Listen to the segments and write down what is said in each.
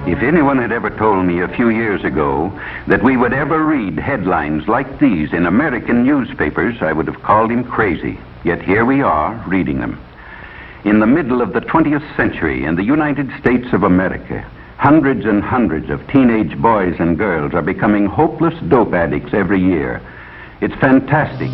If anyone had ever told me a few years ago that we would ever read headlines like these in American newspapers, I would have called him crazy. Yet here we are, reading them. In the middle of the 20th century, in the United States of America, hundreds and hundreds of teenage boys and girls are becoming hopeless dope addicts every year. It's fantastic.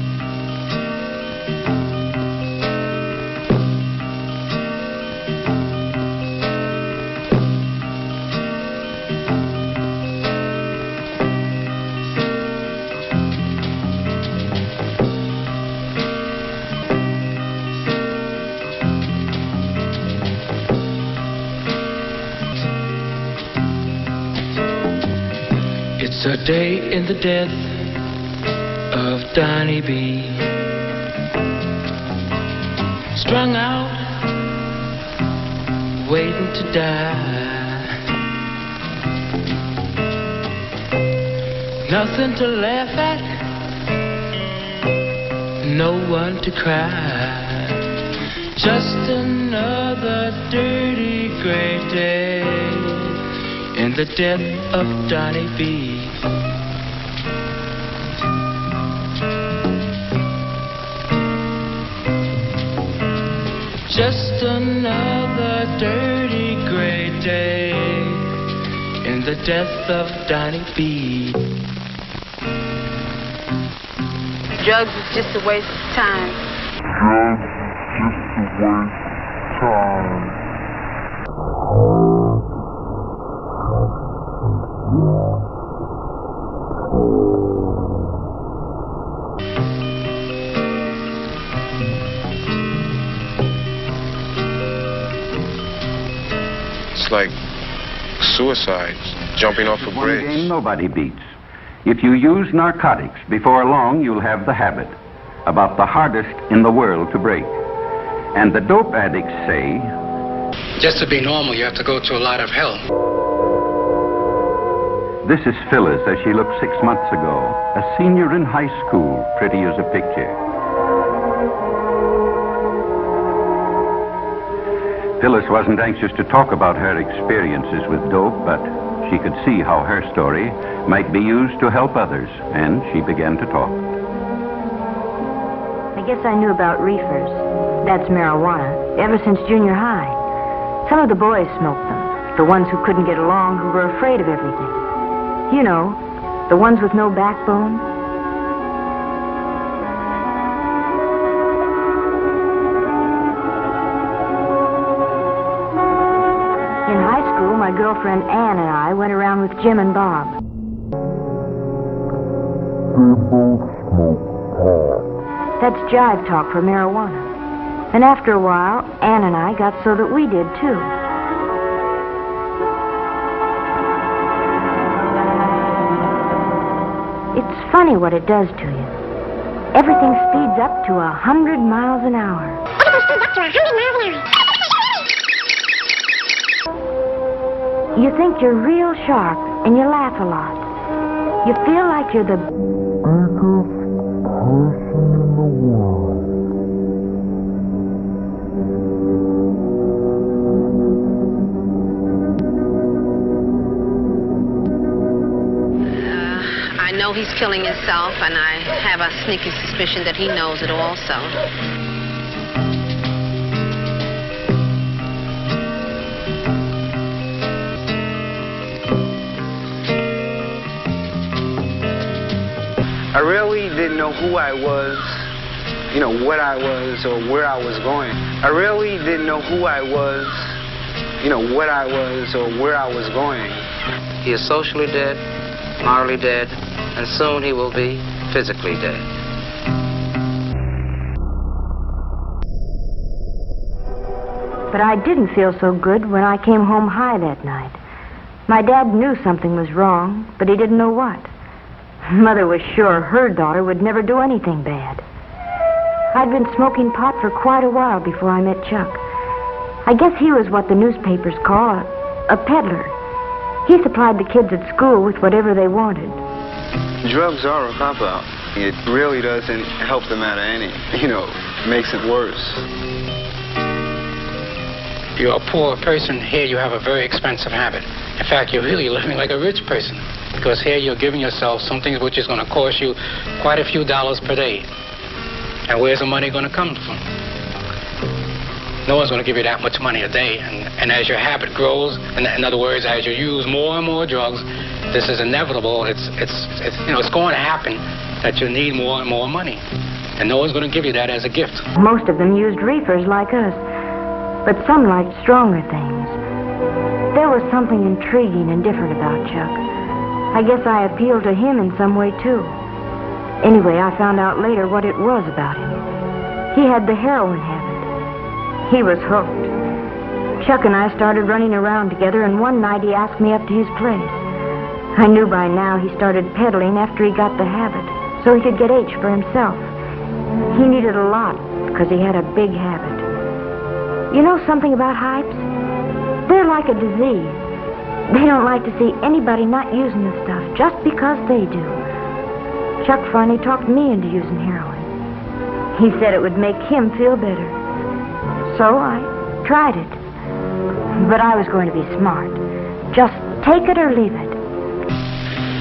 It's a day in the death of Donnie B. Strung out, waiting to die. Nothing to laugh at, no one to cry. Just another dirty gray day in the death of Donnie B. Just another dirty gray day in the death of Donnie B. Drugs is just a waste of time. Drugs is just a waste of time. It's like suicide, jumping off a bridge. One game nobody beats. If you use narcotics, before long you'll have the habit, about the hardest in the world to break. And the dope addicts say, just to be normal, you have to go to a lot of hell. This is Phyllis as she looked 6 months ago, a senior in high school, pretty as a picture. Phyllis wasn't anxious to talk about her experiences with dope, but she could see how her story might be used to help others, and she began to talk. I guess I knew about reefers, that's marijuana, ever since junior high. Some of the boys smoked them, the ones who couldn't get along, who were afraid of everything. You know, the ones with no backbone. In high school, my girlfriend Ann and I went around with Jim and Bob. That's jive talk for marijuana. And after a while, Ann and I got so that we did too. It's funny what it does to you. Everything speeds up to 100 miles an hour. You think you're real sharp, and you laugh a lot. You feel like you're the biggest person in the world. I know he's killing himself, and I have a sneaky suspicion that he knows it also. I really didn't know who I was, you know, what I was or where I was going. I really didn't know who I was, you know, what I was or where I was going. He is socially dead, morally dead, and soon he will be physically dead. But I didn't feel so good when I came home high that night. My dad knew something was wrong, but he didn't know what. Mother was sure her daughter would never do anything bad. I'd been smoking pot for quite a while before I met Chuck. I guess he was what the newspapers call a peddler. He supplied the kids at school with whatever they wanted. Drugs are a cop-out. It really doesn't help the matter any, you know, makes it worse. You're a poor person. Here you have a very expensive habit. In fact, you're really living like a rich person, because here you're giving yourself something which is going to cost you quite a few dollars per day. And where's the money going to come from? No one's going to give you that much money a day. And as your habit grows, in other words, as you use more and more drugs, this is inevitable. It's going to happen that you need more and more money. And no one's going to give you that as a gift. Most of them used reefers like us, but some liked stronger things. There was something intriguing and different about Chuck. I guess I appealed to him in some way, too. Anyway, I found out later what it was about him. He had the heroin habit. He was hooked. Chuck and I started running around together, and one night he asked me up to his place. I knew by now he started peddling after he got the habit, so he could get H for himself. He needed a lot, because he had a big habit. You know something about hypes? They're like a disease. They don't like to see anybody not using the stuff just because they do. Chuck finally talked me into using heroin. He said it would make him feel better. So I tried it. But I was going to be smart. Just take it or leave it.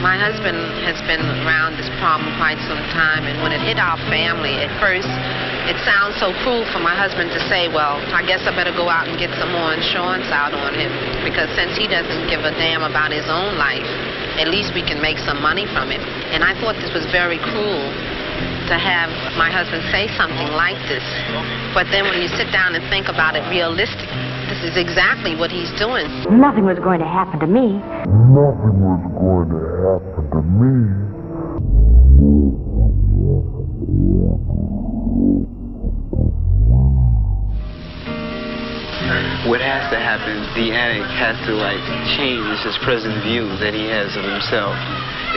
My husband has been around this problem quite some time, and when it hit our family, at first, it sounds so cruel for my husband to say, well, I guess I better go out and get some more insurance out on him, because since he doesn't give a damn about his own life, at least we can make some money from it. And I thought this was very cruel to have my husband say something like this. But then when you sit down and think about it realistically, this is exactly what he's doing. Nothing was going to happen to me. Nothing was going to happen to me. What has to happen, the addict has to change his present view that he has of himself.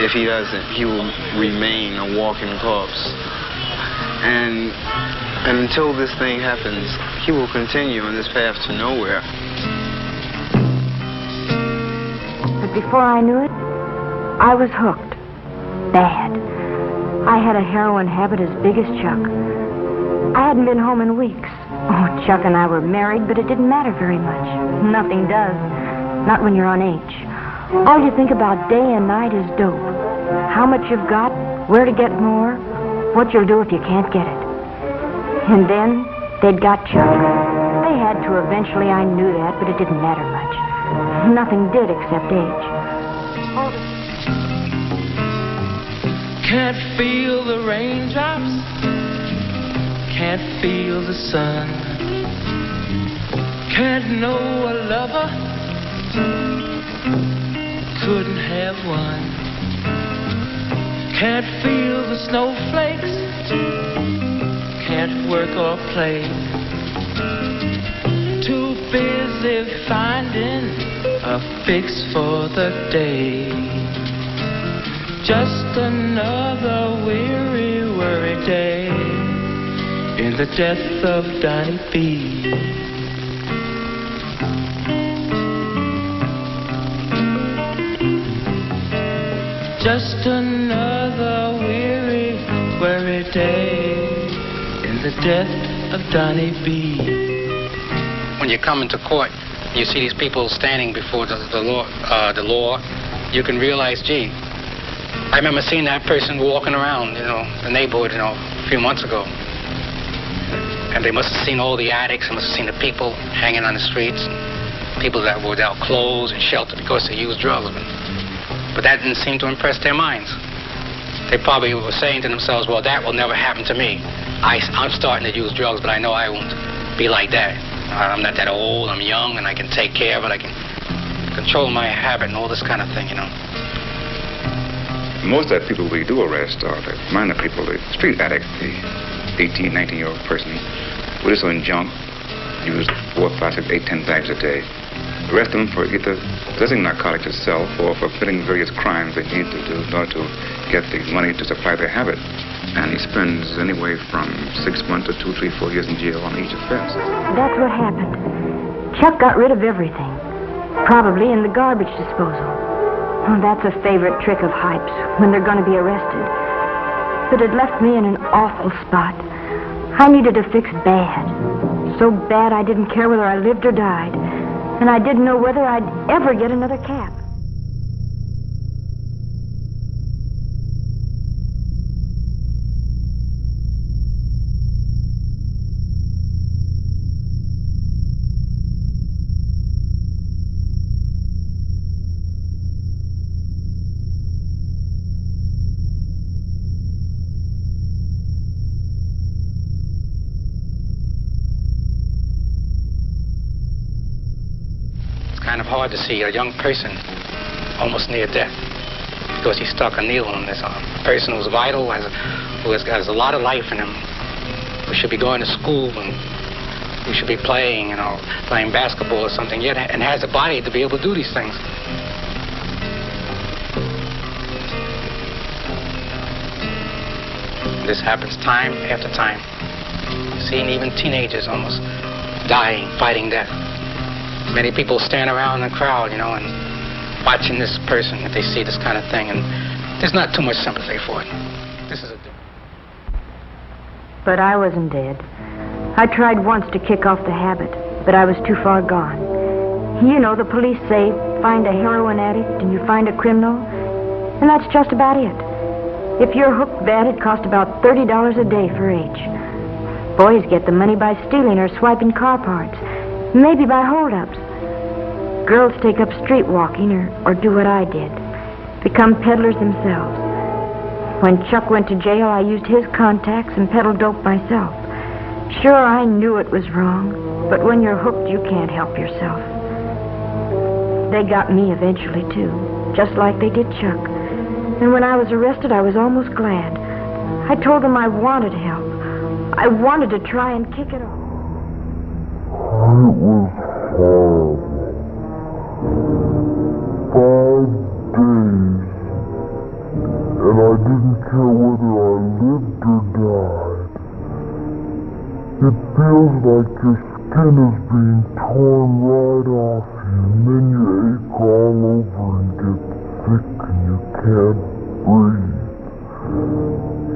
If he doesn't, he will remain a walking corpse. And until this thing happens, he will continue on this path to nowhere. But before I knew it, I was hooked. Bad. I had a heroin habit as big as Chuck. I hadn't been home in weeks. Oh, Chuck and I were married, but it didn't matter very much. Nothing does. Not when you're on H. All you think about day and night is dope. How much you've got, where to get more, what you'll do if you can't get it. And then they'd got Chuck. They had to eventually, I knew that, but it didn't matter much. Nothing did except H. Can't feel the raindrops, can't feel the sun, can't know a lover, couldn't have one, can't feel the snowflakes, can't work or play, too busy finding a fix for the day. Just another weary, worried day in the death of Donnie B. Just another weary, worried day in the death of Donnie B. When you come into court, you see these people standing before the law, you can realize, gee, I remember seeing that person walking around, the neighborhood, a few months ago. And they must have seen all the addicts, they must have seen the people hanging on the streets, people that were without clothes and shelter because they used drugs. But that didn't seem to impress their minds. They probably were saying to themselves, well, that will never happen to me. I'm starting to use drugs, but I know I won't be like that. I'm not that old, I'm young, and I can take care of it, I can control my habit and all this kind of thing, Most of the people we do arrest are the minor people, the street addicts, the 18, 19-year-old person with his own junk, use 4, 5, 6, 8, 10 bags a day. Arrest them for either possessing narcotics itself or for committing various crimes they need to do in order to get the money to supply their habit. And he spends anywhere from 6 months to 2, 3, 4 years in jail on each offense. That's what happened. Chuck got rid of everything, probably in the garbage disposal. Oh, that's a favorite trick of hypes when they're going to be arrested. But it left me in an awful spot. I needed a fix bad. So bad I didn't care whether I lived or died. and I didn't know whether I'd ever get another cap. Kind of hard to see a young person almost near death because he stuck a needle in this arm. A person who's vital, who has a lot of life in him, who should be going to school and who should be playing, playing basketball or something, yet and has a body to be able to do these things. This happens time after time. Seeing even teenagers almost dying, fighting death. Many people stand around in the crowd, and watching this person if they see this kind of thing, and there's not too much sympathy for it. This is a... But I wasn't dead. I tried once to kick off the habit, but I was too far gone. The police say, find a heroin addict and you find a criminal, and that's just about it. If you're hooked bad, it costs about $30 a day for each. Boys get the money by stealing or swiping car parts. Maybe by hold-ups. Girls take up street walking or do what I did. Become peddlers themselves. When Chuck went to jail, I used his contacts and peddled dope myself. Sure, I knew it was wrong, but when you're hooked, you can't help yourself. They got me eventually, too, just like they did Chuck. And when I was arrested, I was almost glad. I told them I wanted help. I wanted to try and kick it off. It was horrible. 5 days, and I didn't care whether I lived or died. It feels like your skin is being torn right off you, and then you ache all over and get sick and you can't breathe.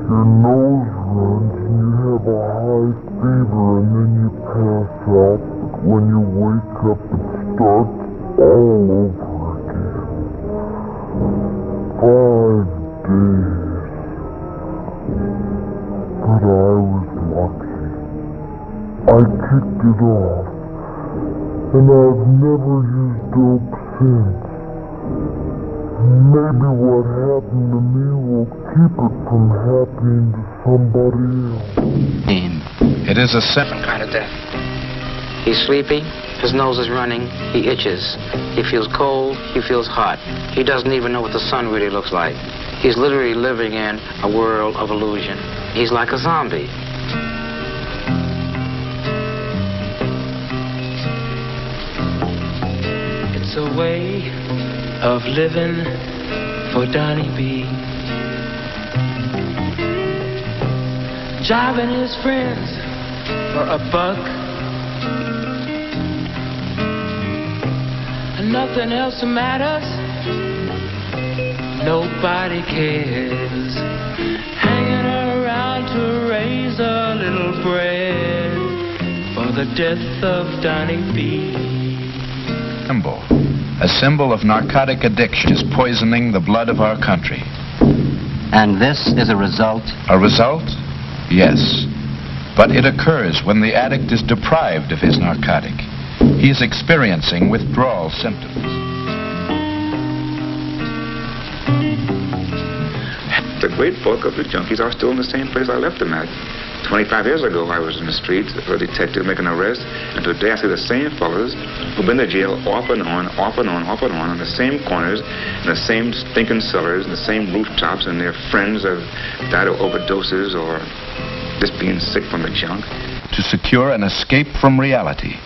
Your nose runs and you have a high fever and then you pass out, but when you wake up it starts all over again. 5 days. But I was lucky. I kicked it off, and I've never used dope since. Maybe what happened to me will keep it from happening to somebody else. It is a different kind of death. He's sleepy, his nose is running, he itches. He feels cold, he feels hot. He doesn't even know what the sun really looks like. He's literally living in a world of illusion. He's like a zombie. It's a way of living for Donnie B. Driving his friends for a buck, and nothing else matters. Nobody cares. Hanging around to raise a little bread for the death of Donnie B. A symbol of narcotic addiction is poisoning the blood of our country. And this is a result? A result? Yes. But it occurs when the addict is deprived of his narcotic. He is experiencing withdrawal symptoms. The great bulk of the junkies are still in the same place I left them at. 25 years ago, I was in the streets, a detective making an arrest, and today I see the same fellas who've been to jail off and on, in the same corners, in the same stinking cellars, in the same rooftops, and their friends have died of overdoses or just being sick from the junk. To secure an escape from reality.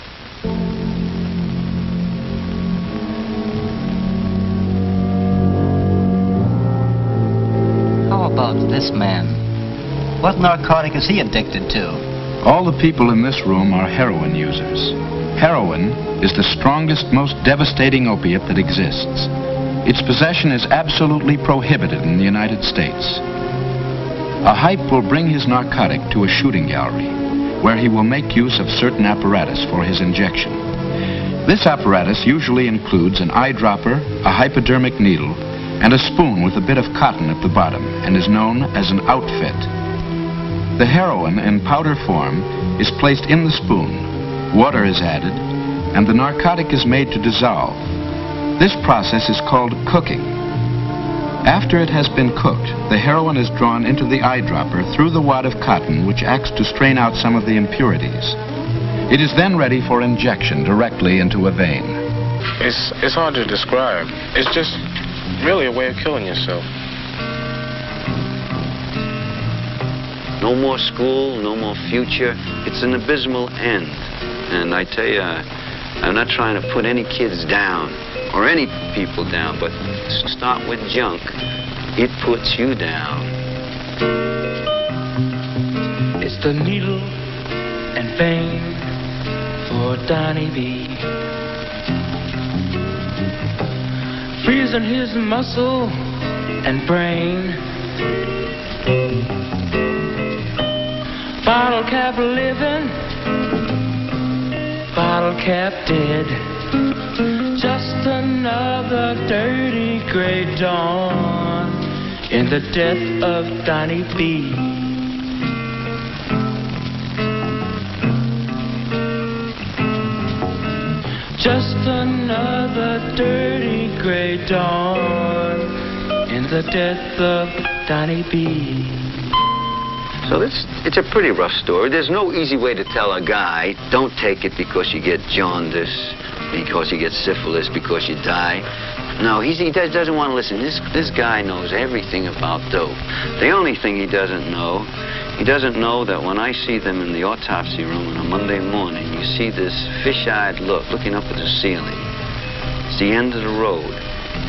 How about this man? What narcotic is he addicted to? All the people in this room are heroin users. Heroin is the strongest, most devastating opiate that exists. Its possession is absolutely prohibited in the United States. A hype will bring his narcotic to a shooting gallery, where he will make use of certain apparatus for his injection. This apparatus usually includes an eyedropper, a hypodermic needle, and a spoon with a bit of cotton at the bottom, and is known as an outfit. The heroin in powder form is placed in the spoon, water is added, and the narcotic is made to dissolve. This process is called cooking. After it has been cooked, the heroin is drawn into the eyedropper through the wad of cotton, which acts to strain out some of the impurities. It is then ready for injection directly into a vein. It's hard to describe. It's just really a way of killing yourself. No more school, no more future. It's an abysmal end. And I tell you, I'm not trying to put any kids down or any people down, but start with junk. It puts you down. It's the needle and vein for Donnie B. Freezing his muscle and brain. Bottle cap living, bottle cap dead. Just another dirty gray dawn in the death of Donnie B. Just another dirty gray dawn in the death of Donnie B. So it's a pretty rough story. There's no easy way to tell a guy, don't take it because you get jaundice, because you get syphilis, because you die. No, he doesn't want to listen. This guy knows everything about dope. The only thing he doesn't know that when I see them in the autopsy room on a Monday morning, you see this fish-eyed look looking up at the ceiling. It's the end of the road.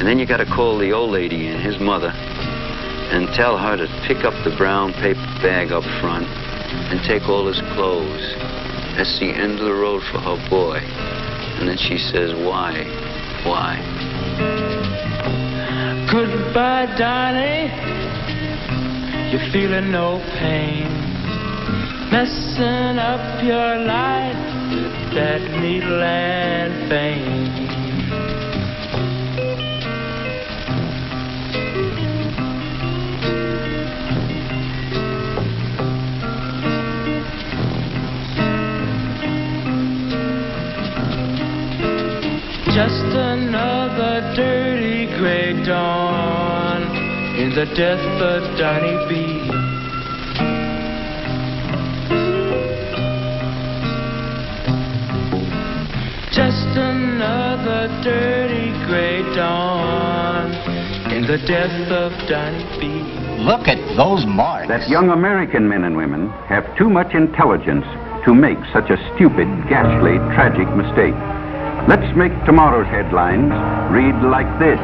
And then you got to call the old lady and his mother and tell her to pick up the brown paper bag up front and take all his clothes. That's the end of the road for her boy. And then she says, why? Why? Goodbye, Donnie. You're feeling no pain. Messing up your life with that needle and vein. Just another dirty gray dawn in the death of Donnie B. Just another dirty gray dawn in the death of Donnie B. Look at those marks. That young American men and women have too much intelligence to make such a stupid, ghastly, tragic mistake. Let's make tomorrow's headlines read like this.